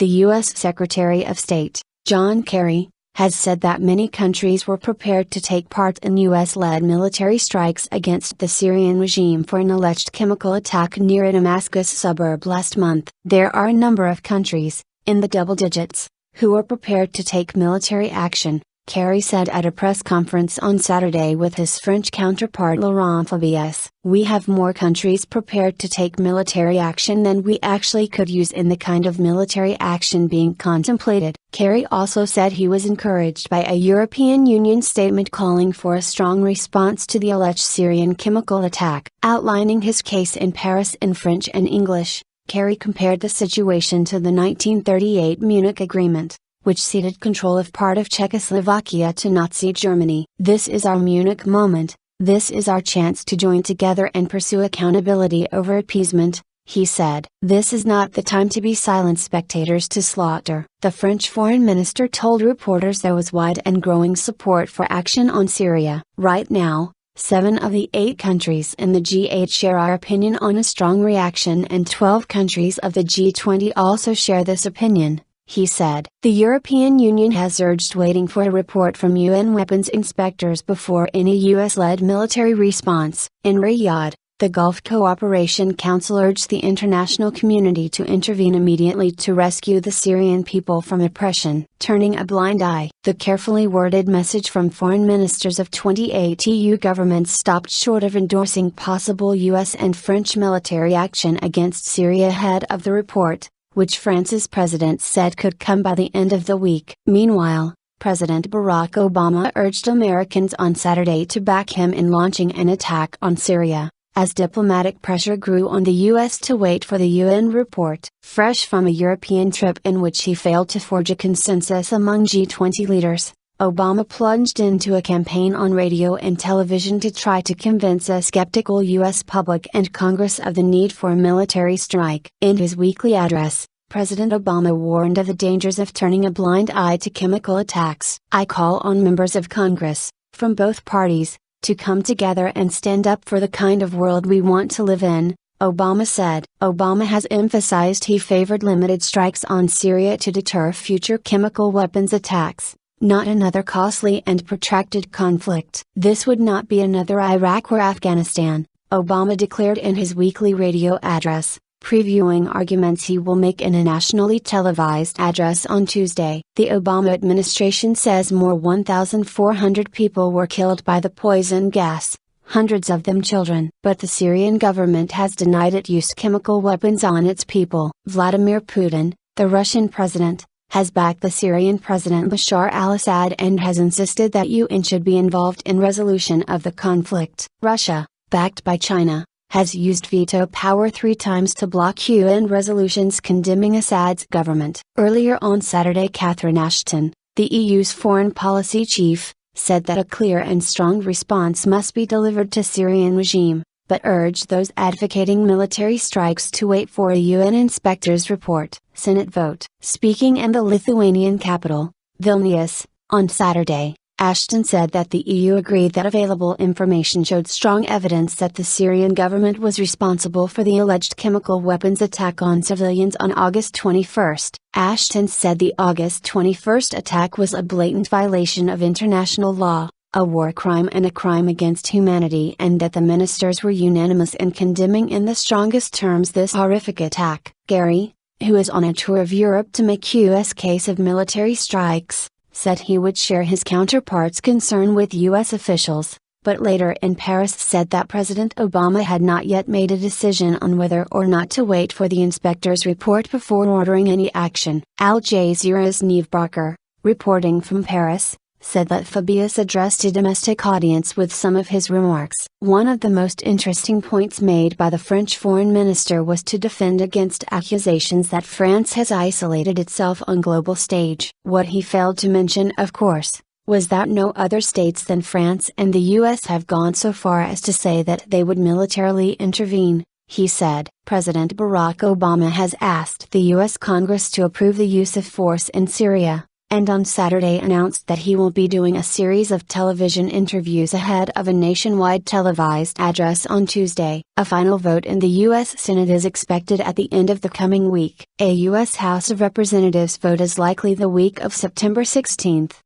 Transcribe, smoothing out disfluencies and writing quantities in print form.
The U.S. Secretary of State, John Kerry, has said that many countries were prepared to take part in U.S.-led military strikes against the Syrian regime for an alleged chemical attack near a Damascus suburb last month. There are a number of countries, in the double digits, who are prepared to take military action, Kerry said at a press conference on Saturday with his French counterpart Laurent Fabius. We have more countries prepared to take military action than we actually could use in the kind of military action being contemplated. Kerry also said he was encouraged by a European Union statement calling for a strong response to the alleged Syrian chemical attack. Outlining his case in Paris in French and English, Kerry compared the situation to the 1938 Munich Agreement, which ceded control of part of Czechoslovakia to Nazi Germany. This is our Munich moment, this is our chance to join together and pursue accountability over appeasement, he said. This is not the time to be silent spectators to slaughter. The French foreign minister told reporters there was wide and growing support for action on Syria. Right now, 7 of the 8 countries in the G8 share our opinion on a strong reaction and 12 countries of the G20 also share this opinion, he said. The European Union has urged waiting for a report from UN weapons inspectors before any US-led military response. In Riyadh, the Gulf Cooperation Council urged the international community to intervene immediately to rescue the Syrian people from oppression, turning a blind eye. The carefully worded message from foreign ministers of 28 EU governments stopped short of endorsing possible US and French military action against Syria ahead of the report, which France's president said could come by the end of the week. Meanwhile, President Barack Obama urged Americans on Saturday to back him in launching an attack on Syria, as diplomatic pressure grew on the U.S. to wait for the UN report. Fresh from a European trip in which he failed to forge a consensus among G20 leaders, Obama plunged into a campaign on radio and television to try to convince a skeptical U.S. public and Congress of the need for a military strike. In his weekly address, President Obama warned of the dangers of turning a blind eye to chemical attacks. I call on members of Congress, from both parties, to come together and stand up for the kind of world we want to live in, Obama said. Obama has emphasized he favored limited strikes on Syria to deter future chemical weapons attacks, not another costly and protracted conflict. This would not be another Iraq or Afghanistan, Obama declared in his weekly radio address, previewing arguments he will make in a nationally televised address on Tuesday. The Obama administration says more 1,400 people were killed by the poison gas, hundreds of them children. But the Syrian government has denied it used chemical weapons on its people. Vladimir Putin, the Russian president, has backed the Syrian President Bashar al-Assad and has insisted that UN should be involved in resolution of the conflict. Russia, backed by China, has used veto power 3 times to block UN resolutions condemning Assad's government. Earlier on Saturday, Catherine Ashton, the EU's foreign policy chief, said that a clear and strong response must be delivered to Syrian regime, but urged those advocating military strikes to wait for a UN inspector's report. Senate vote. Speaking in the Lithuanian capital, Vilnius, on Saturday, Ashton said that the EU agreed that available information showed strong evidence that the Syrian government was responsible for the alleged chemical weapons attack on civilians on August 21. Ashton said the August 21 attack was a blatant violation of international law, a war crime and a crime against humanity, and that the ministers were unanimous in condemning in the strongest terms this horrific attack. Kerry, who is on a tour of Europe to make US case of military strikes, said he would share his counterpart's concern with US officials, but later in Paris said that President Obama had not yet made a decision on whether or not to wait for the inspector's report before ordering any action. Al Jazeera's Neve Barker, reporting from Paris, said that Fabius addressed a domestic audience with some of his remarks. One of the most interesting points made by the French foreign minister was to defend against accusations that France has isolated itself on global stage. What he failed to mention, of course, was that no other states than France and the US have gone so far as to say that they would militarily intervene, he said. President Barack Obama has asked the US Congress to approve the use of force in Syria, and on Saturday announced that he will be doing a series of television interviews ahead of a nationwide televised address on Tuesday. A final vote in the U.S. Senate is expected at the end of the coming week. A U.S. House of Representatives vote is likely the week of September 16.